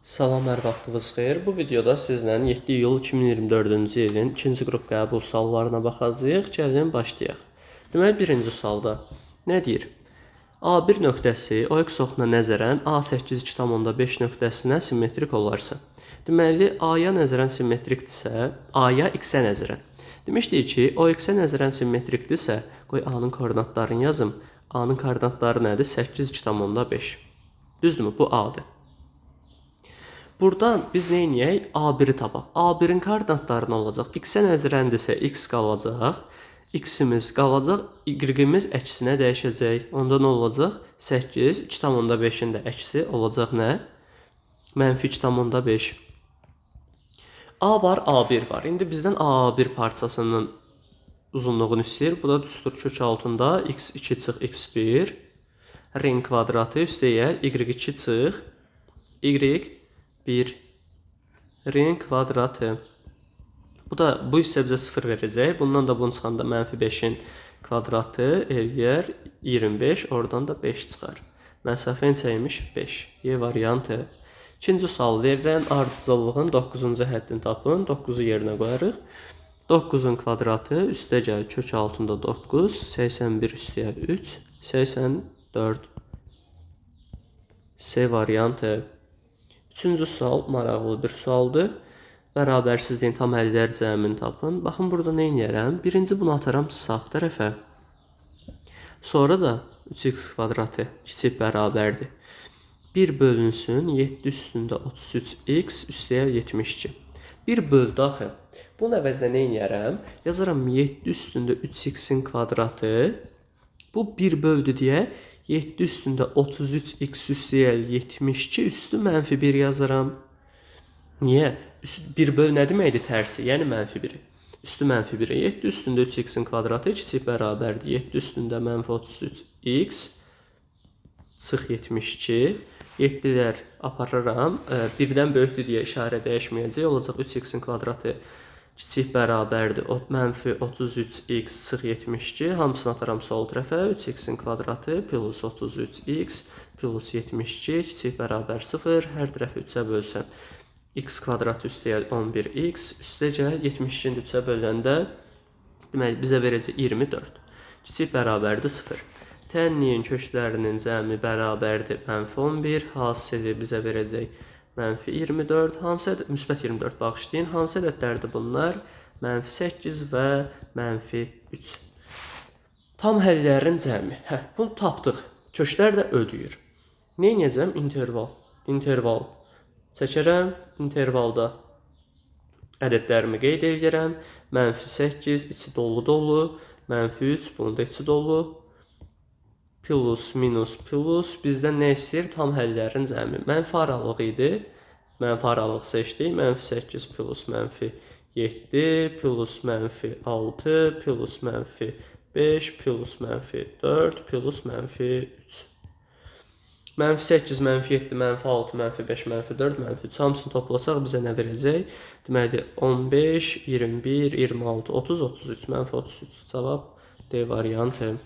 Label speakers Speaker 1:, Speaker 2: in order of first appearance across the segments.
Speaker 1: Salam, hər vaxtınız xeyir. Bu videoda sizlə 7 iyul 2024-cü ilin 2-ci qrup qəbul suallarına baxacağıq. Gəlin başlayaq. Deməli, birinci sualda nə deyir? A1 nöqtəsi OX oxuna nəzərən A8,5 nöqtəsinə simmetrik olarsa. Deməli, A-ya nəzərən simmetrikdirsə, A-ya X-ə nəzərən. Demişdik ki, OX-ə nəzərən simmetrikdirsə, qoy A-nın koordinatlarını yazım. A-nın koordinatları nədir? 8,5. Düzdürmü? Bu A-dır. Buradan biz nə edək? A1-i tapaq. A1-in koordinatları nə olacaq? X-ə nəzərəndirsə X qalacaq. X-imiz qalacaq. Y-imiz əksinə dəyişəcək. Onda nə olacaq? 8, 2,5-in də əksi olacaq nə? -2,5. A var, A1 var. İndi bizdən A1 parçasının uzunluğunu istəyir. Bu da düstur kök altında x2 çıx x1 ring kvadratı üstəyə y2 çıx y1 ring kvadratı. Bu hissə bizə 0 verəcək. Bundan da bunu çıxanda -5-in kvadratı eləyər 25. Oradan da 5 çıxar. Məsafə neçəymiş? 5. Y variantı. İkinci sual verilən ardıcıllığın 9-cu həddini tapın. 9-u yerinə qoyarıq. 9-un kvadratı üstə gəlir kök altında 9, 81 üstəyə 3, 84. C variantı. Üçüncü sual maraqlı bir sualdır. Bərabərsizliyin tam həllər cəmini tapın. Baxın, burada nə edərəm? Birinci bunu ataram sağ tərəfə. Sonra da 3x kvadratı kiçik bərabərdir. 1 bölünsün 7 üstündə 33x üstəyə 72. 1 böldü axı. Bunun əvəzinə nə edərəm? Yazaram 7 üstündə 3x-in kvadratı. Bu 1 böldü deyə 7 üstündə 33x üstəyə 72 üstü -1 yazaram. Niyə? 1 böl nə deməkdir tərsi? Yəni -1. Üstü -1. 7 üstündə 3x-in kvadratı kiçik bərabərdir. 7 üstündə -33x çıx 72. 7-lər apararam. 1-dən böyükdür deyə işarə dəyişməyəcək. Olacaq 3x-in kvadratı kiçik bərabərdir. -33x çıx 72. Hamısını ataram sol tərəfə. 3x-in kvadratı plus 33x plus 72 kiçik bərabər 0. Hər tərəfi 3-ə bölsən x kvadratı üstəyə 11x üstəcə 72-ni 3-ə böləndə deməli bizə verəcək 24. Kiçik bərabərdir 0. Tənliyin köklərinin cəmi bərabərdir -11. Hasili bizə verəcək -24. Hansı müsbət 24 bağışlayın. Hansı ədədlərdir bunlar? -8 və -3. Tam həllərin cəmi. Bunu tapdıq. Köklər də ödəyir. Nə edəcəm? İnterval çəkərəm. İntervalda ədədlərimi qeyd edirəm. -8 içi dolu. -3 bunun da içi dolu. Plus, minus, plus. Bizdən nə istəyir? Tam həllərin cəmi. Mənfi aralıq idi. Mənfi aralıq seçdik. -8 plus -7 plus -6 plus -5 plus -4 plus -3. -8, -7, -6, -5, -4, -3 hamısını toplasaq bizə nə verəcək? Deməli 15, 21, 26, 30, 33, -33 cavab D variantı.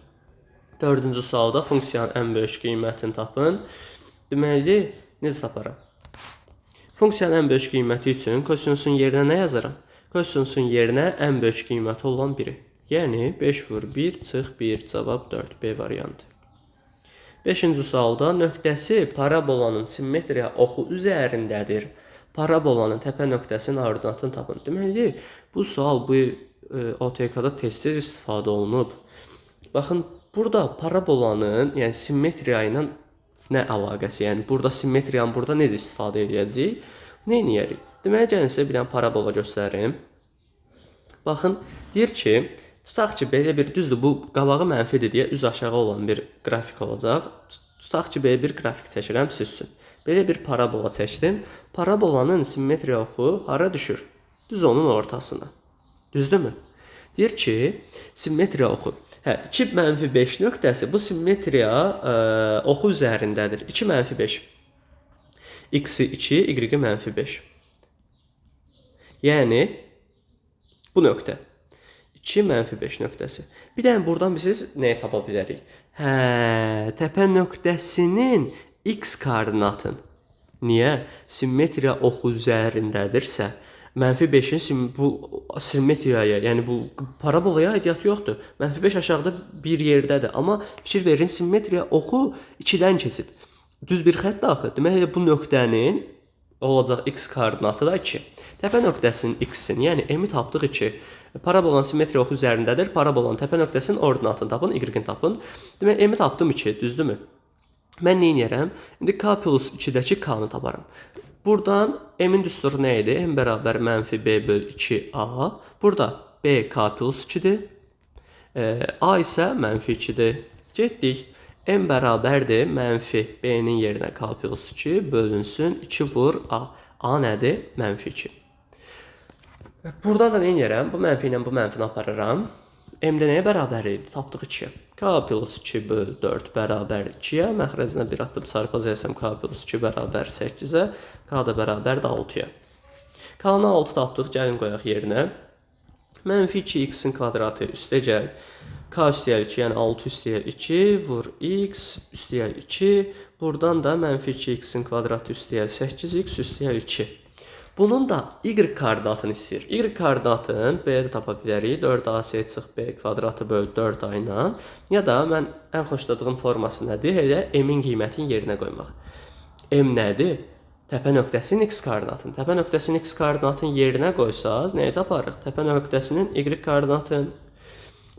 Speaker 1: Dördüncü sualda funksiyanın ən böyük qiymətini tapın. Deməli, necə taparam? Funksiyanın ən böyük qiyməti üçün kosinüsün yerinə nə yazaram? Kosinüsün yerinə ən böyük qiyməti olan 1. Yəni 5 vur 1 çıx 1 cavab 4 B variantı. 5-ci sualda nöqtəsi parabolanın simmetriya oxu üzərindədir. Parabolanın təpə nöqtəsinin ordinatını tapın. Deməli, bu sual bu OTK-da tez-tez istifadə olunub. Baxın, burada parabolanın, yəni simmetriya ilə nə əlaqəsi? Yəni burada simmetriyanı burada necə istifadə edəcəyik? Nə edərik? Deməli, gəlin sizə bir dənə parabola göstərim. Baxın, deyir ki, tutaq ki, belə bir düzdür, bu qabağı mənfidir deyə üz aşağı olan bir qrafik olacaq. Tutaq ki, belə bir qrafik çəkirəm siz üçün. Belə bir parabola çəkdim. Parabolanın simmetriya oxu hara düşür? Düz onun ortasına. Düzdürmü? Deyir ki, simmetriya oxu. 2 -5 nöqtəsi bu simmetriya oxu üzərindədir. 2 -5. X-i 2, Y-i -5. Yəni, bu nöqtə. 2 -5 nöqtəsi. Bir dənə buradan biz nəyə tapa bilərik? Təpə nöqtəsinin x koordinatın. Niyə? Simmetriya oxu üzərindədirsə, -5-in bu simmetriyaya, yəni bu parabolaya aidiyyatı yoxdur. -5 aşağıda bir yerdədir. Amma fikir verin, simmetriya oxu 2-dən keçib. Düz bir xətt daxil. Demək, bu nöqtənin olacaq x koordinatı da 2. Təpə nöqtəsinin x-in, yəni m-i tapdıq 2. Parabolanın simmetriya oxu üzərindədir. Parabolanın təpə nöqtəsinin ordinatını tapın, y-in tapın. Demək, m-i tapdım 2, düzdürmü? Mən nə edərəm? İndi k plus 2-dəki k-nı taparam. Buradan m-in düsturu nə idi? M bərabər -b böl 2a. Burada b k plus 2-dir. A isə -2-dir. Getdik. M bərabərdir -b-nin yerinə k plus 2 bölünsün 2 vur a. A nədir? -2. Buradan da nə edərəm? Bu mənfi ilə bu mənfini aparıram. M-də nəyə bərabər idi? Tapdıq 2. K plus 2 böl 4 bərabər 2-yə. Məxrəcinə bir atıb çarpaz etsəm k plus 2 bərabər 8-ə. K da bərabər 6-ya. K-nı 6 tapdıq. Gəlin qoyaq yerinə. -2x-in kvadratı üstə gəl. K üstəyəl 2, yəni 6 üstəyəl 2 vur x üstəyəl 2. Buradan da -2x-in kvadratı üstəyəl 8x üstəyəl 2. Bunun da y koordinatını istəyir. Y koordinatını b-yə də tapa bilərik. 4ac çıx b kvadratı böl 4a ilə. Ya da mən ən xoşladığım forması nədir? Elə m-in qiymətini yerinə qoymaq. M nədir? Təpə nöqtəsinin x koordinatını. Təpə nöqtəsinin x koordinatını yerinə qoysaz, nəyi taparıq? Təpə nöqtəsinin y koordinatını.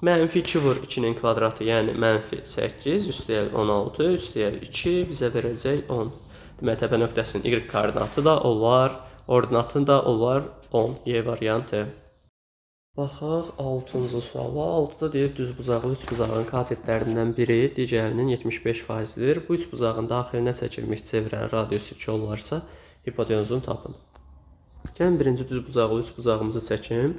Speaker 1: -2 vur 2-nin kvadratı, yəni -8 üstəyəl 16 üstəyəl 2 bizə verəcək 10. Demək, təpə nöqtəsinin y koordinatı da olar, ordinatı da olar 10. Y variantı. Baxaq 6-cı suala. 6-da deyir, düz bucaqlı üç bucağın katetlərindən biri digərinin 75%-dir. Bu üç bucağın daxilinə çəkilmiş çevrənin radiusu 2 olarsa, hipotenuzunu tapın. Gəlin birinci düz bucaqlı üç bucağımızı çəkim.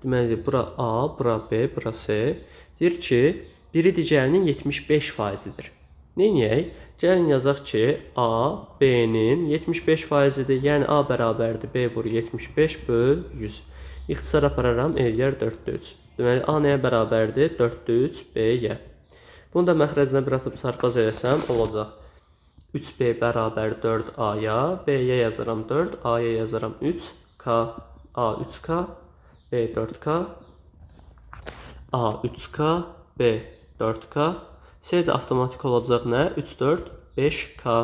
Speaker 1: Deməli, bura A, bura B, bura C. Deyir ki, biri digərinin 75%-dir. Neyniyək? Gəlin yazaq ki, A, B-nin 75%-dir. Yəni, A bərabərdir, B vur 75 böl 100. İxtisar apararam, eləyər 4-də 3. Deməli, A nəyə bərabərdir? 4-də 3, B-yə. Bunu da məxrəcinə bir atıb çarpaz eləsəm, olacaq. 3B bərabər 4A-ya, B-yə yazaram 4, A-ya yazaram 3K, A 3K, B 4K, A 3K, B 4K, C də avtomatik olacaq nə? 3, 4, 5K.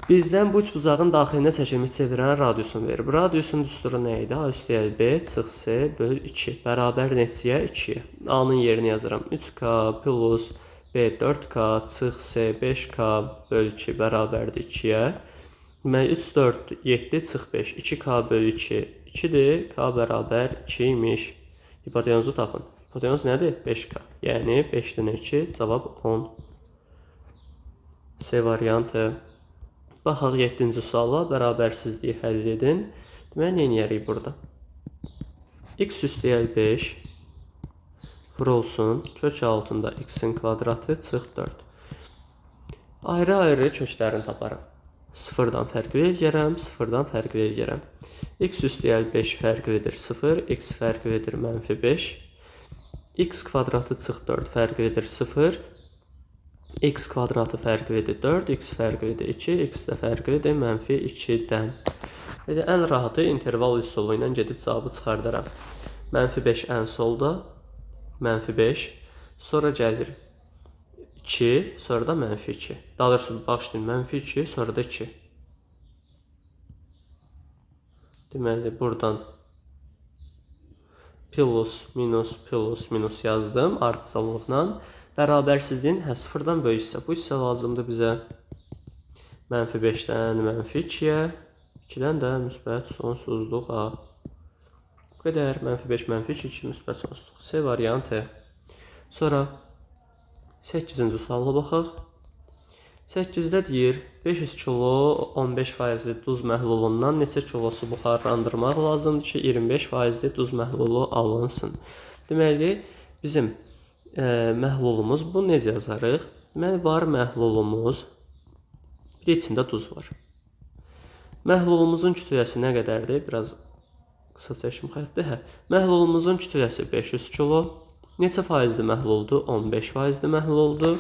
Speaker 1: Bizdən bu üç bucağın daxilinə çəkilmiş çevirənin radiusunu verir. Radiusun düsturu nə idi? A üstəyəl B çıx C böl 2. Bərabər neçəyə? 2-yə. A-nın yerini yazaram. 3K plus B 4K çıx C 5K böl 2 bərabərdir 2-yə. Demək 3, 4, 7 çıx 5. 2K böl 2 2-dir. K bərabər 2 imiş. Hipotenuzu tapın. Hipotenuz nədir? 5K. Yəni 5-dən 2 cavab 10. C variantı. Baxaq 7-ci suala. Bərabərsizliyi həll edin. Demək, nə edərik burada? X üstəyəl 5 vurulsun. Kök altında x-in kvadratı çıx 4. Ayrı-ayrı köklərini taparım. Sıfırdan fərqli eləyərəm, sıfırdan fərqli eləyərəm. X üstəyəl 5 fərqlidir 0, x fərqlidir -5. X kvadratı çıx 4 fərqlidir 0. X kvadratı fərqlidir 4, x fərqlidir 2, x də fərqlidir -2-dən. Ən rahatı interval üsulu ilə gedib cavabı çıxardaram. -5 ən solda, -5, sonra gəlir 2, sonra da -2. Daha doğrusu başlayın, -2, sonra da 2. Deməli, buradan plus, minus yazdım ardısallıqla. Bərabərsizliyin sıfırdan böyüksə, bu hissə lazımdır bizə. -5-dən -2-yə, 2-dən də müsbət sonsuzluğa. Bu qədər, -5, -2, 2 müsbət sonsuzluq. C variantı. Sonra 8-ci suala baxaq. 8-də deyir, 500 kilo 15% duz məhlulundan neçə kilosu buxarlandırmaq lazımdır ki, 25% duz məhlulu alınsın. Deməli, bizim məhlulumuz, bu necə yazarıq? Deməli, var məhlulumuz, bir də içində duz var. Məhlulumuzun kütləsi nə qədərdir? Biraz qısa çəkim xəttdir. Məhlulumuzun kütləsi 500 kilo. Neçə faizli məhluldur? 15 faizli məhluldur.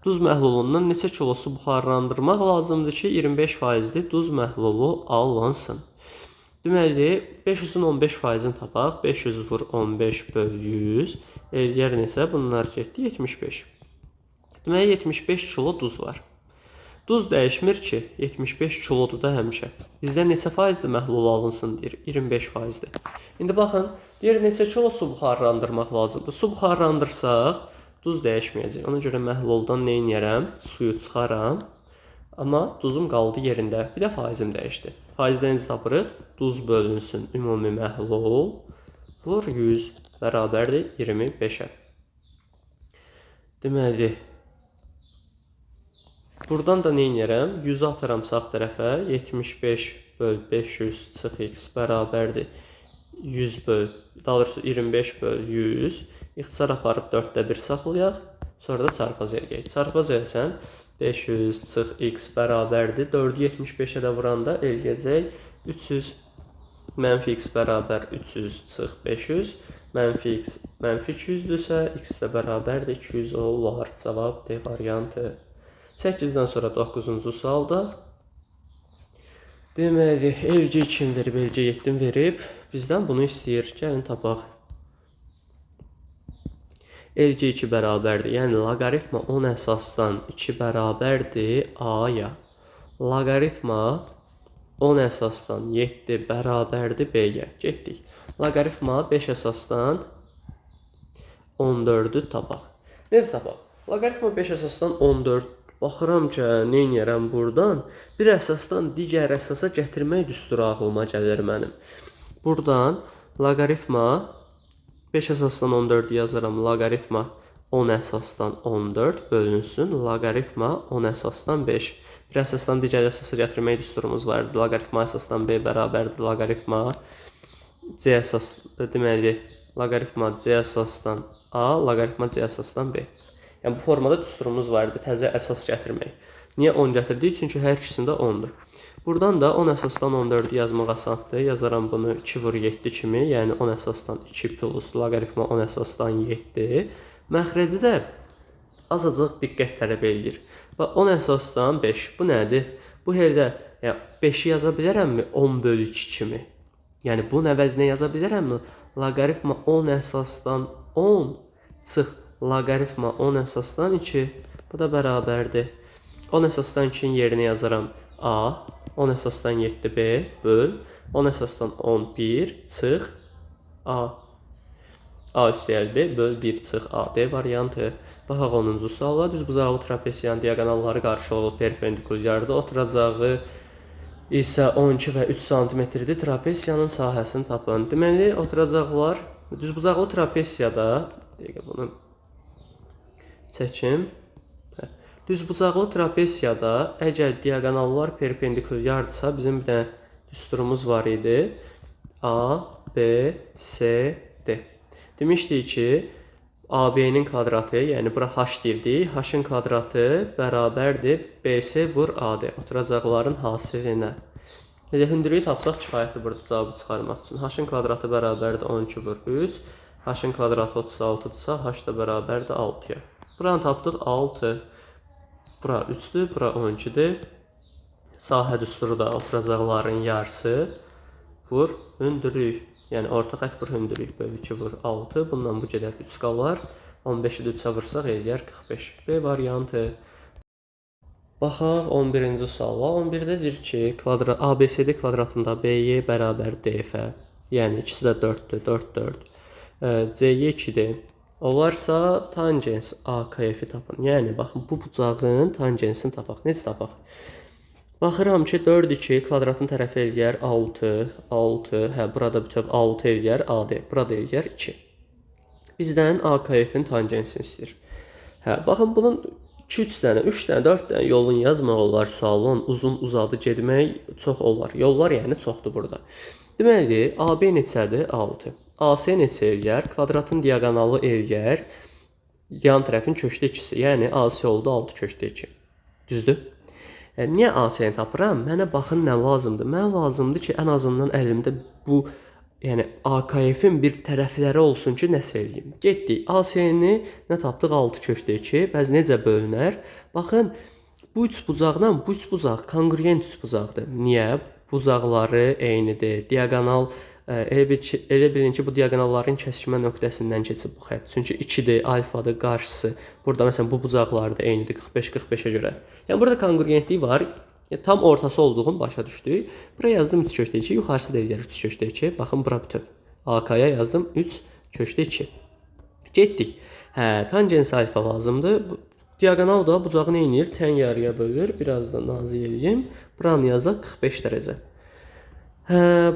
Speaker 1: duz məhlulundan neçə kilosu buxarlandırmaq lazımdır ki, 25%li duz məhlulu alınsın. Deməli, 500-ün 15%-ni tapaq. 500 vur 15 böl 100. Eləyər neçə? Bunlar getdi 75. Deməli, 75 kilo duz var. Duz dəyişmir ki, 75 kilodur da həmişə. Bizdə neçə faizli məhlul alınsın deyir? 25%. İndi baxın, deyir neçə kilo su buxarlandırmaq lazımdır? Su buxarlandırsaq, duz dəyişməyəcək. Ona görə məhluldan nə edərəm? Suyu çıxaram. Amma duzum qaldı yerində. Bir də faizim dəyişdi. Faizdən necə tapırıq? Duz bölünsün ümumi məhlul vur 100 bərabərdir 25-ə. Deməli, buradan da nə edərəm? 100 atıram sağ tərəfə. 75 böl 500 çıx x bərabərdir 100 böl, daha doğrusu 25 böl 100. İxtisar aparıb 4də 1 saxlayaq. Sonra da çarpaz eləyək. Çarpaz eləsən 500 çıx x bərabərdir. 4-ü 75-ə də vuranda eləyəcək 300 mənfi x bərabər 300 çıx 500. Mənfi x mənfi 200-dürsə, x də bərabərdir 200 olar. Cavab D variantı. 8-dən sonra 9-cu sualda. Deməli, elcə 2 verib, elcə 7 verib. Bizdən bunu istəyir. Gəlin tapaq. Elcə 2 bərabərdir. Yəni, loqaritma 10 əsasdan 2 bərabərdir A-ya. Loqaritma 10 əsasdan 7 bərabərdir B-yə. Getdik. Loqaritma 5 əsasdan 14-ü tapaq. Necə tapaq? Loqaritma 5 əsasdan 14. Baxıram ki, nə edərəm buradan? Bir əsasdan digər əsasa gətirmək düsturu ağlıma gəlir mənim. Buradan loqaritma 5 əsasdan 14 yazaram. Loqaritma 10 əsasdan 14 bölünsün. Loqaritma 10 əsasdan 5. Bir əsasdan digər əsasa gətirmək düsturumuz vardı. Loqaritma əsasdan B bərabərdir. Loqaritma C əsas, deməli, loqaritma C əsasdan A, loqaritma C əsasdan B. Yəni, bu formada düsturumuz vardı. Təzə əsas gətirmək. Niyə 10 gətirdik? Çünki hər ikisində 10-dur. Buradan da 10 əsasdan 14 yazmaq asandır. Yazaram bunu 2 vur 7 kimi. Yəni 10 əsasdan 2 plus loqaritma 10 əsasdan 7. Məxrəci də azacıq diqqət tələb edir. Və 10 əsasdan 5. Bu nədir? Bu yerdə 5-i yaza bilərəmmi 10 bölü 2 kimi? Yəni bunun əvəzinə yaza bilərəmmi? Loqaritma 10 əsasdan 10 çıx loqaritma 10 əsasdan 2. Bu da bərabərdir. 10 əsasdan 2-nin yerinə yazaram A. 10 əsasdan 7B böl 10 əsasdan 11 çıx A. A üstəgəl B böl 1 çıx A. D variantı. Baxaq 10-cu suala. Düzbucaqlı trapesiyanın diaqonalları qarşı olub perpendikulyarda. Oturacağı isə 12 və 3 cm-dir. Trapesiyanın sahəsini tapın. Deməli, oturacaqlar düzbucaqlı trapesiyada, bunu çəkim. Düzbucaqlı trapesiyada əgər diaqonallar perpendikulyardırsa, bizim bir dənə düsturumuz var idi. A, B, C, D. Demişdik ki, AB-nin kvadratı, yəni bura H deyildik. H-ın kvadratı bərabərdir BC vur AD. Oturacaqların hasilinə. Hündürlüyü tapsaq kifayətdir burada cavabı çıxarmaq üçün. H-ın kvadratı bərabərdir 12 vur 3. H-ın kvadratı 36-dırsa, H da bərabərdir 6-ya. Buranı tapdıq 6. Bura 3-dür, bura 12-dir. Sahə düsturu da oturacaqların yarısı vur hündürlük. Yəni orta xətt vur hündürlük bölü 2 vur 6. Bundan bu qədər 3 qalar. 15-i də 3-ə vursaq eləyər 45. B variantı. Baxaq 11-ci suala. 11-də deyir ki, ABCD kvadratında BY bərabər DF. Yəni ikisi də 4-dür, 4, 4. CY 2-dir. Olarsa tangens AKF-i tapın. Yəni, baxın, bu bucağın tangensini tapaq. Necə tapaq? Baxıram ki, 4, 2, kvadratın tərəfi eləyər 6, 6, burada bütöv 6 eləyər AD, burada eləyər 2. Bizdən AKF-in tangensini istəyir. Baxın, bunun 2-3 dənə, 3 dənə, 4 dənə yolun yazmaq olar sualın, uzun uzadı gedmək çox olar. Yollar yəni çoxdur burada. Deməli, AB neçədir? 6. AC neçə eləyər? Kvadratın diaqonalı eləyər yan tərəfin köşdə 2-si. Yəni, AC oldu 6 köşdə 2. Düzdür? Niyə AC-ni tapıram? Mənə baxın nə lazımdır? Mənə lazımdır ki, ən azından əlimdə bu yəni AKF-in bir tərəfləri olsun ki, nəsə eləyim. Getdik. ASN-i nə tapdıq? 6 köşdə 2. Bəs necə bölünər? Baxın, bu üç bucaqla bu üç bucaq kongruent üç bucaqdır. Niyə? Bucaqları eynidir. Diaqonal elə bilin ki, bu diaqonalların kəsişmə nöqtəsindən keçib bu xətt. Çünki 2-dir, alfadır, qarşısı. Burada məsələn bu bucaqları da eynidir 45-45-ə görə. Yəni burada kongruentlik var. Tam ortası olduğunu başa düşdük. Buraya yazdım 3 köşdə 2, yuxarısı da eləyir 3 köşdə 2. Baxın bura bütöv. AK-ya yazdım 3 köşdə 2. Getdik. Tangens alfa lazımdır. Diaqonal da bucağı nə edir? Tən yarıya bölür. Biraz da nazik eləyim. Buranı yazaq 45 dərəcə.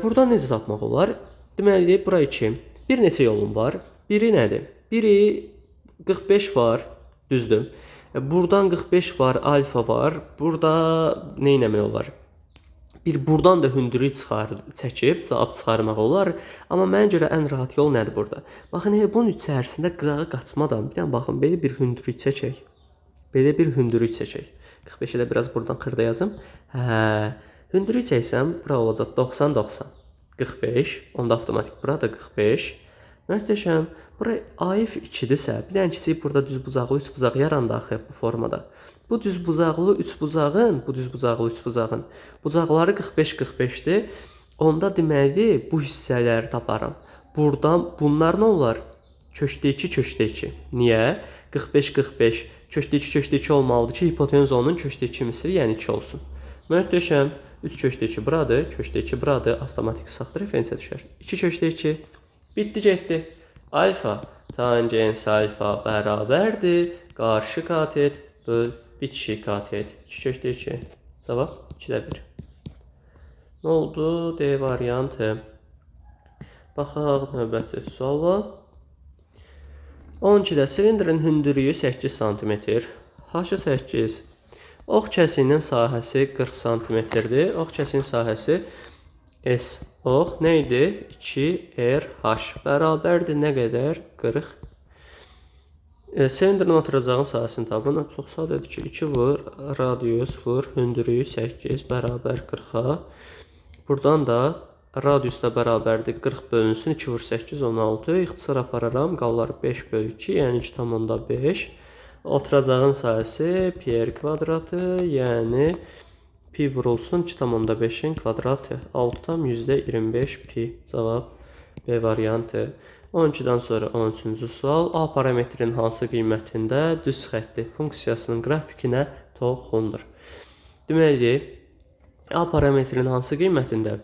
Speaker 1: Burada necə tapmaq olar? Deməli, bura 2. Bir neçə yolum var. Biri nədir? Biri 45 var. Düzdür. Buradan 45 var, alfa var. Burada nə etmək olar? Bir buradan da hündürlük çəkib cavab çıxarmaq olar. Amma mənə görə ən rahat yol nədir burada? Baxın, bunun içərisində qırağa qaçmadan bir dənə baxın, belə bir hündürlük çəkək. Belə bir hündürlük çəkək. 45-ə də biraz buradan xırda yazım. Hündürlük çəksəm, bura olacaq 90-90. 45, onda avtomatik bura da 45. Möhtəşəm. Bura AF 2-dirsə, bir dənə kiçik burada düz bucaqlı 3 bucaq yarandı axı bu formada. Bu düz bucaqlı 3 bucağın, bucaqları 45-45-dir. Onda deməli bu hissələri taparam. Buradan bunlar nə olar? Köşdə 2, köşdə 2. Niyə? 45-45, köşdə 2, köşdə 2 olmalıdır ki, hipotenuzonun köşdə 2 misli, yəni 2 olsun. Möhtəşəm. 3 köşdə 2 buradır, köşdə 2 buradır, avtomatik sağ referensiya düşər. 2 köşdə 2. Bitdi, getdi. Alfa tangens alfa bərabərdir. Qarşı katet böl bitişik katet. 2 köşdə 2. Cavab 2-də 1. Nə oldu? D variantı. Baxaq növbəti suala. 12-də silindrin hündürlüyü 8 sm. H-ı 8. Ox kəsiyinin sahəsi 40 cm-dir. Ox kəsiyinin sahəsi S. Ox nə idi? 2RH bərabərdir nə qədər? 40. Silindrin oturacağın sahəsini tapın. Çox sadədir ki, 2 vur, radius vur, hündürlüyü 8 bərabər 40-a. Buradan da radius da bərabərdir 40 bölünsün. 2 vur 8, 16. İxtisar apararam. Qallar 5 bölü 2, yəni 2,5. Oturacağın sahəsi pi r kvadratı, yəni pi vurulsun 2,5-in kvadratı. 6,25 pi. Cavab B variantı. 12-dən sonra 13-cü sual. A parametrin hansı qiymətində düz xətti funksiyasının qrafikinə toxunur? Deməli, A parametrin hansı qiymətində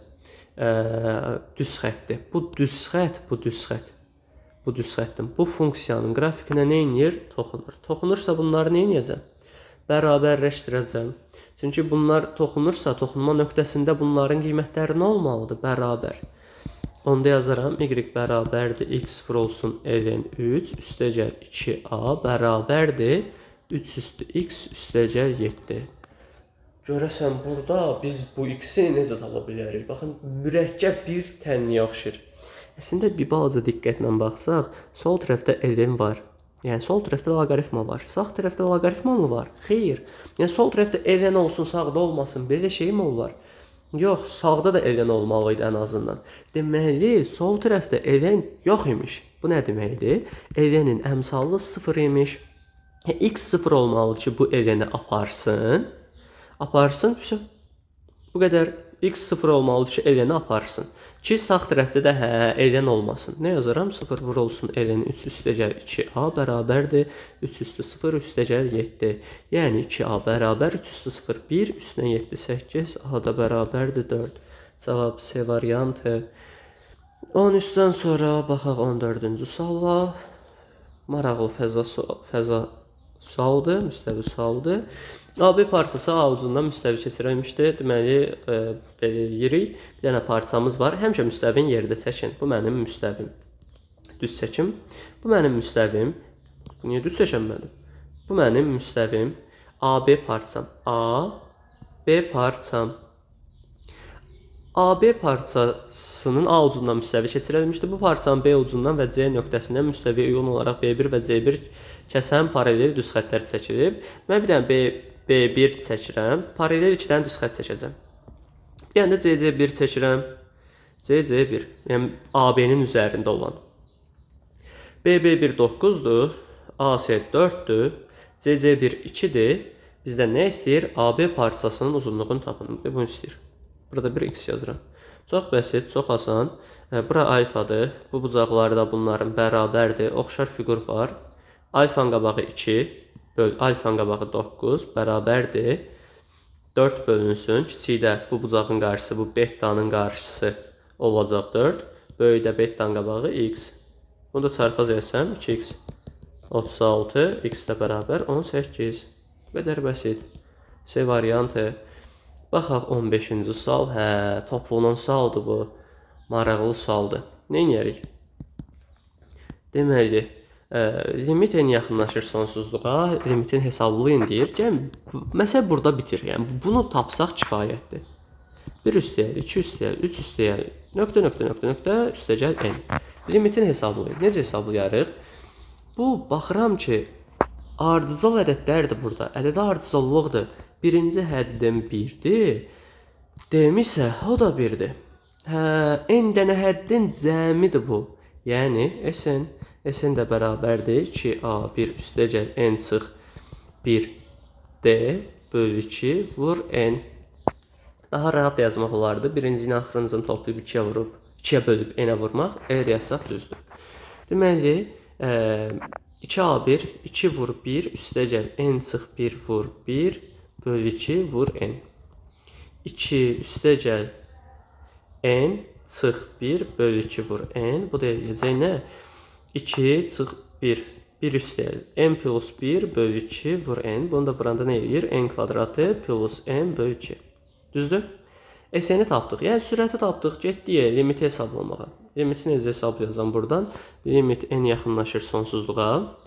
Speaker 1: düz xətti? Bu düz xətt, bu düz xətt. Bu düz xəttin bu funksiyanın qrafikinə nə edir? Toxunur. Toxunursa bunları nə edəcəm? Bərabərləşdirəcəm. Çünki bunlar toxunursa, toxunma nöqtəsində bunların qiymətləri nə olmalıdır? Bərabər. Onda yazaram, y bərabərdir, x vurulsun ln 3 üstəgəl 2a bərabərdir, 3 üstü x üstəgəl 7. Görəsən, burada biz bu x-i necə tapa bilərik? Baxın, mürəkkəb bir tənliyə oxşur. Əslində, bir balaca diqqətlə baxsaq, sol tərəfdə ln var. Yəni, sol tərəfdə loqaritma var. Sağ tərəfdə loqaritma mı var? Xeyr. Yəni, sol tərəfdə ln olsun, sağda olmasın. Belə şey mi olar? Yox, sağda da ln olmalıydı ən azından. Deməli, sol tərəfdə ln yox imiş. Bu nə deməkdir? Ln-in əmsalı 0 imiş. X 0 olmalıdır ki, bu ln-i aparsın. Aparsın. Bu qədər. X 0 olmalıdır ki, ln-i aparsın. Ki, sağ tərəfdə də ln olmasın. Nə yazaram? 0 vurulsun ln 3 üstəgəl 2a bərabərdir. 3 üstü 0 üstəgəl 7. Yəni 2a bərabər 3 üstü 0 1 üstünə 7 8. A da bərabərdir 4. Cavab C variantı. 13-dən sonra baxaq 14-cü suala. Maraqlı fəza sualdır, müstəvi sualdır. AB parçası A ucundan müstəvi keçirilmişdir. Deməli, belə eləyirik. Bir dənə parçamız var. Həmişə müstəvin yerdə çəkin. Bu mənim müstəvim. Düz çəkim. Bu mənim müstəvim. Niyə düz çəkənmədim? Bu mənim müstəvim. AB parçam. A, B parçam. AB parçasının A ucundan müstəvi keçirilmişdir. Bu parçanın B ucundan və C nöqtəsindən müstəviyə uyğun olaraq B1 və C1 kəsən paralel düz xəttlər çəkilib. Mən bir dənə B1 çəkirəm. Paralel 2 dənə düz xətt çəkəcəm. Bir dənə də CC1 çəkirəm. CC1, yəni AB-nin üzərində olan. BB1 9-dur, AC 4-dür, CC1 2-dir. Bizdən nə istəyir? AB parçasının uzunluğunu tapın. Bunu istəyir. Burada bir x yazıram. Çox bəsit, çox asan. Bura alfadır. Bu bucaqları da bunların bərabərdir. Oxşar fiqur var. Alfanın qabağı 2, alfanın qabağı 9 bərabərdir. 4 bölünsün. Kiçikdə bu bucağın qarşısı, bu betanın qarşısı olacaq 4. Böyükdə betanın qabağı x. Bunu da çarpaz etsəm 2x 36, x də bərabər 18. Bu qədər bəsit. C variantı. Baxaq 15-ci sual. Topluğunun sualdır bu. Maraqlı sualdır. Nə edərik? Deməli, limit n yaxınlaşır sonsuzluğa, limitin hesablayın deyir. Məsələ burada bitir. Yəni bunu tapsaq kifayətdir. 1 üstəgəl, 2 üstəgəl, 3 üstəgəl, nöqtə, üstəgəl n. Limitin hesablayın. Necə hesablayarıq? Bu, baxıram ki, ardıcıl ədədlərdir burada. Ədədə ardıcıllıqdır. Birinci həddim 1-dir. Demişsə, o da 1-dir. N dənə həddin cəmidir bu. Yəni, SN də bərabərdir 2A1 üstəgəl n çıx 1D bölü 2 vur n. Daha rahat yazmaq olardı. Birincini axırıncını toplayıb 2-yə bölüb n-ə vurmaq. Elə yazsaq düzdür. Deməli, 2A1 2 vur 1 üstəgəl n çıx 1 vur 1 bölü 2 vur n. 2 üstəgəl n çıx 1 bölü 2 vur n. Bu da eləyəcək nə? 2 çıx 1. 1 üstəgəl n plus 1 bölü 2 vur n. Bunu da vuranda nə eləyir? N kvadratı plus n bölü 2. Düzdür? SN-i tapdıq. Yəni, sürəti tapdıq. Getdik limiti hesablamağa. Limiti necə hesablayacam buradan? Limit n yaxınlaşır sonsuzluğa.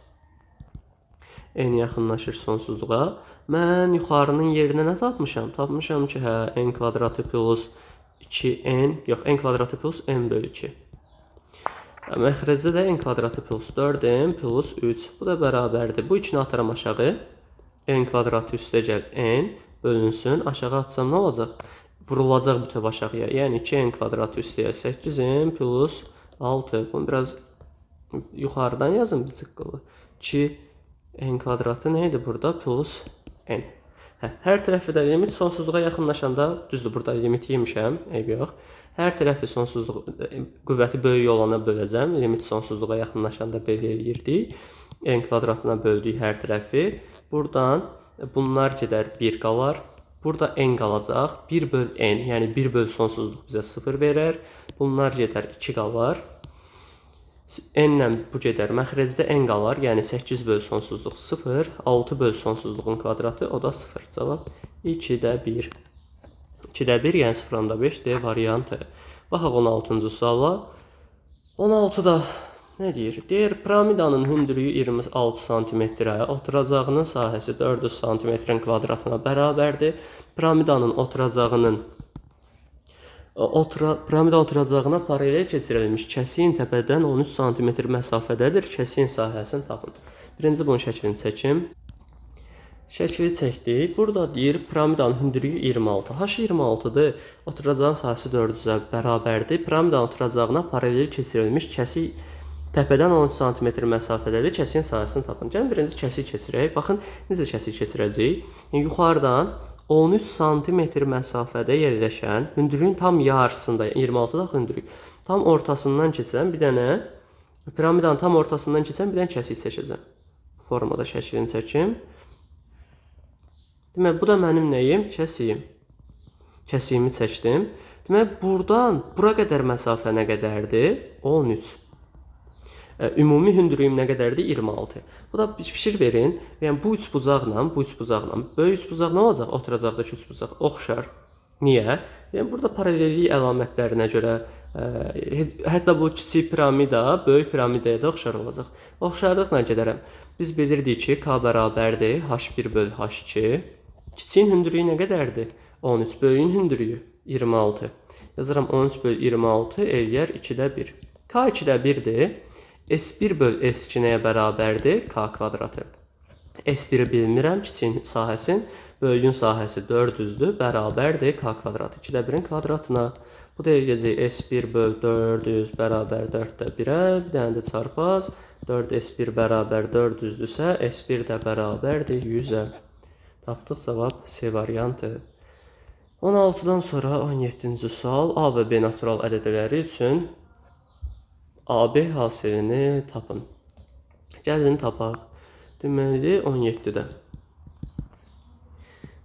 Speaker 1: N yaxınlaşır sonsuzluğa. Mən yuxarının yerinə nə tapmışam? Tapmışam ki, n kvadratı plus 2n, yox, n kvadratı plus n bölü 2. Məxrəcdə də n kvadratı plus 4n plus 3. Bu da bərabərdir. Bu ikini atıram aşağı. N kvadratı üstəgəl n bölünsün. Aşağı atsam nə olacaq? Vurulacaq bütöv aşağıya. Yəni 2n kvadratı üstəgəl 8n plus 6. Bunu biraz yuxarıdan yazın bir çıqqılı. 2n kvadratı nə idi burada? Plus n. Hər tərəfi də limit sonsuzluğa yaxınlaşanda, düzdür, burada limit yemişəm, eyb yox. Hər tərəfi sonsuzluq, qüvvəti böyük olana böləcəm. Limit sonsuzluğa yaxınlaşanda belə eləyirdik. N kvadratına böldük hər tərəfi. Buradan bunlar gedər 1 qalar. Burada n qalacaq. 1 böl n, yəni 1 böl sonsuzluq bizə 0 verər. Bunlar gedər 2 qalar. N-lə bu gedər. Məxrəcdə n qalar, yəni 8 böl sonsuzluq 0. 6 böl sonsuzluğun kvadratı, o da 0. Cavab 2-də 1. 2-də 1, yəni 0.5 D variantı. Baxaq 16-cı suala. 16-da nə deyir? Deyir, piramidanın hündürlüyü 26 cm-ə, oturacağının sahəsi 400 cm-in kvadratına bərabərdir. Piramidanın oturacağına paralel keçirilmiş kəsiyin təpədən 13 cm məsafədədir. Kəsiyin sahəsini tapın. Birinci bunun şəklini çəkim. Şəkili çəkdik. Burada deyir, piramidanın hündürlüyü 26. H 26-dır. Oturacağın sahəsi 400-ə bərabərdir. Piramidanın oturacağına paralel keçirilmiş kəsik təpədən 13 cm məsafədədir. Kəsiyin sahəsini tapın. Gəlin birinci kəsik keçirək. Baxın, necə kəsik keçirəcəyik? Yəni, yuxarıdan 13 cm məsafədə yerləşən, hündürlüyün tam yarısında, 26-da hündürlük, tam ortasından keçən bir dənə, piramidanın tam ortasından keçən bir dənə kəsik çəkəcəm. Formada şəklini çəkim. Demək, bu da mənim nəyim? Kəsiyim. Kəsiyimi çəkdim. Demək, buradan bura qədər məsafə nə qədərdir? 13. Ümumi hündürlüyüm nə qədərdir? 26. Bu da bir fikir verin. Yəni, bu üç bucaqla, böyük üç bucaq nə olacaq? Oturacaqdakı üç bucaq oxşar. Niyə? Yəni, burada paralellik əlamətlərinə görə, hətta bu kiçik piramida, böyük piramidaya da oxşar olacaq. Oxşarlıqla gedərəm. Biz bilirdik ki, K bərabərdir, H1 böl H2. Kiçiyin hündürlüyü nə qədərdir? 13, böyüyün hündürlüyü 26. Yazıram 13 böl 26 eləyər 2-də 1. K 2-də 1-dir. S1 böl S2 nəyə bərabərdir? K kvadratı. S1-i bilmirəm, kiçiyin sahəsin. Böyüyün sahəsi 400-dür, bərabərdir k kvadrat. 2-də 1-in kvadratına. Bu da eləyəcək S1 böl 400 bərabər 4-də 1-ə. Bir dənə də çarpaz. 4S1 bərabər 400-dürsə, S1 də bərabərdir 100-ə. Tapdıq cavab C variantı. 16-dan sonra 17-ci sual. A və B natural ədədləri üçün AB hasilini tapın. Gəlin tapaq. Deməli 17-də.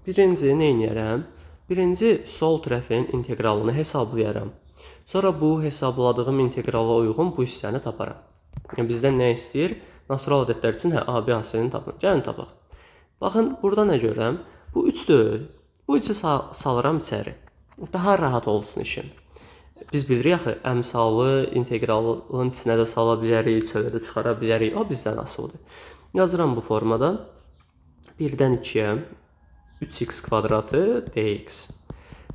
Speaker 1: Birinci nə edərəm? Birinci sol tərəfin integralını hesablayaram. Sonra bu hesabladığım integrala uyğun bu hissəni taparam. Yəni bizdən nə istəyir? Natural ədədlər üçün AB hasilini tapın. Gəlin tapaq. Baxın, burada nə görürəm? Bu 3 deyil. Bu 3-ü salıram içəri. Daha rahat olsun işim. Biz bilirik axı, əmsalı integralın içinə də sala bilərik, çölə də çıxara bilərik. O bizdən asılıdır. Yazıram bu formada. 1-dən 2-yə 3x kvadratı dx.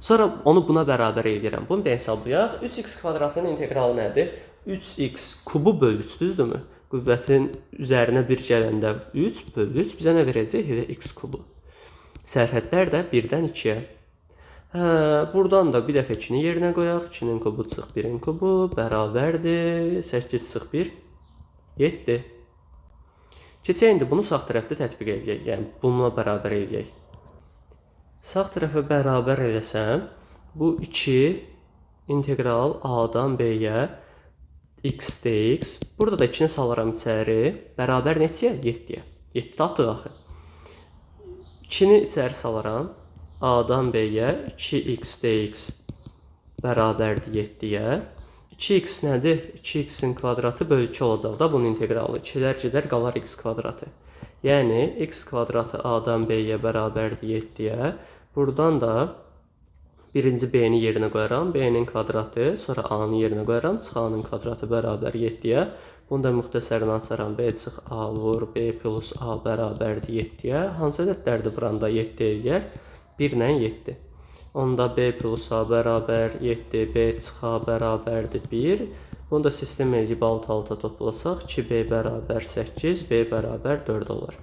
Speaker 1: Sonra onu buna bərabər edirəm. Bunu da hesablayaq. 3x kvadratının integralı nədir? 3x kubu böl 3, düzdürmü? Qüvvətin üzərinə 1 gələndə 3 böl 3 bizə nə verəcək? Elə x kubu. Sərhədlər də 1-dən 2-yə. Buradan da bir dəfə 2-ni yerinə qoyaq. 2-nin kubu çıx 1-in kubu bərabərdir. 8 çıx 1, 7. Keçək indi bunu sağ tərəfdə tətbiq edək. Yəni, bununla bərabər edək. Sağ tərəfə bərabər eləsəm, bu 2 integral A-dan B-yə x dx. Burada da 2-ni salaram içəri. Bərabər neçəyə? 7-yə. 7 tapdıq axı. 2-ni içəri salaram. A-dan B-yə 2x dx bərabərdir 7-yə. 2x nədir? 2x-in kvadratı böl 2 olacaq da bunun integralı. 2-lər gedər, qalar x kvadratı. Yəni, x kvadratı A-dan B-yə bərabərdir 7-yə. Buradan da birinci B-ni yerinə qoyaram. B-nin kvadratı, sonra A-nı yerinə qoyaram. Çıx A-nın kvadratı bərabər 7-yə. Bunu da müxtəsərini açaram. B çıx A vur, B plus A bərabərdir 7-yə. Hansı ədədlərdir vuranda 7 eləyər? 1 ilə 7. Onda B plus A bərabər 7, B çıx A bərabərdir 1. Bunu da sistem edib alt-alta toplasaq, 2B bərabər 8, B bərabər 4 olar.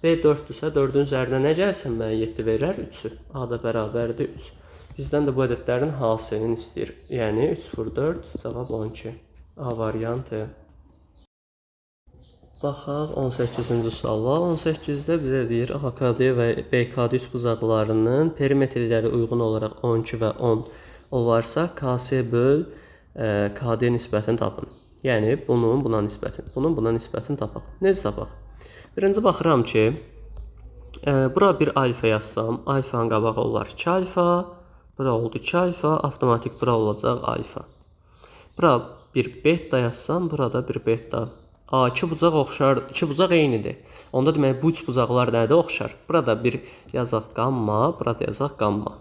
Speaker 1: B 4-dürsə, 4-ün üzərinə nə gəlsin mənə 7 verər? 3-ü. A da bərabərdir 3. Bizdən də bu ədədlərin hasilini istəyir. Yəni 3 vur 4, cavab 12. A variantı. Baxaq 18-ci suala. 18-də bizə deyir AKD və BKD üçbucaqlarının perimetrləri uyğun olaraq 12 və 10 olarsa KS böl KD nisbətini tapın. Yəni bunun buna nisbətini, bunun buna nisbətini tapaq. Necə tapaq? Birinci baxıram ki, bura bir alfa yazsam, alfanın qabağı olar 2 alfa, bura oldu 2 alfa, avtomatik bura olacaq alfa. Bura bir beta yazsam, burada bir beta. İki bucaq oxşar, iki bucaq eynidir. Onda demək bu üç bucaqlar nədə oxşar? Burada bir yazaq qamma, burada yazaq qamma.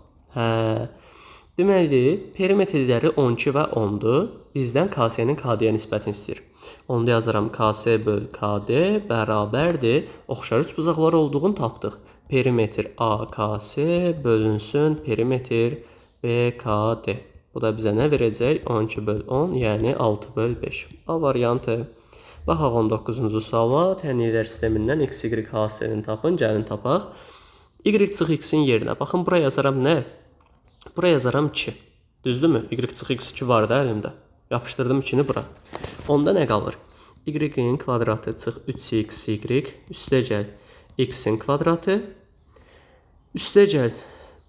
Speaker 1: Deməli, perimetrləri 12 və 10-dur. Bizdən KS-nin KD-yə nisbətini istəyir. Onda yazaram KS böl KD bərabərdir. Oxşar üç bucaqlar olduğunu tapdıq. Perimetr AKS bölünsün perimetr BKD. Bu da bizə nə verəcək? 12 böl 10, yəni 6 böl 5. A variantı. Baxaq 19-cu suala. Tənliklər sistemindən x, y hasilini tapın. Gəlin tapaq. Y çıx x-in yerinə. Baxın, buraya yazaram nə? Buraya yazaram 2. Düzdürmü? Y çıx x2 var da əlimdə. Yapışdırdım 2-ni bura. Onda nə qalır? Y-in kvadratı çıx 3xy. Üstə gəl x-in kvadratı. Üstə gəl.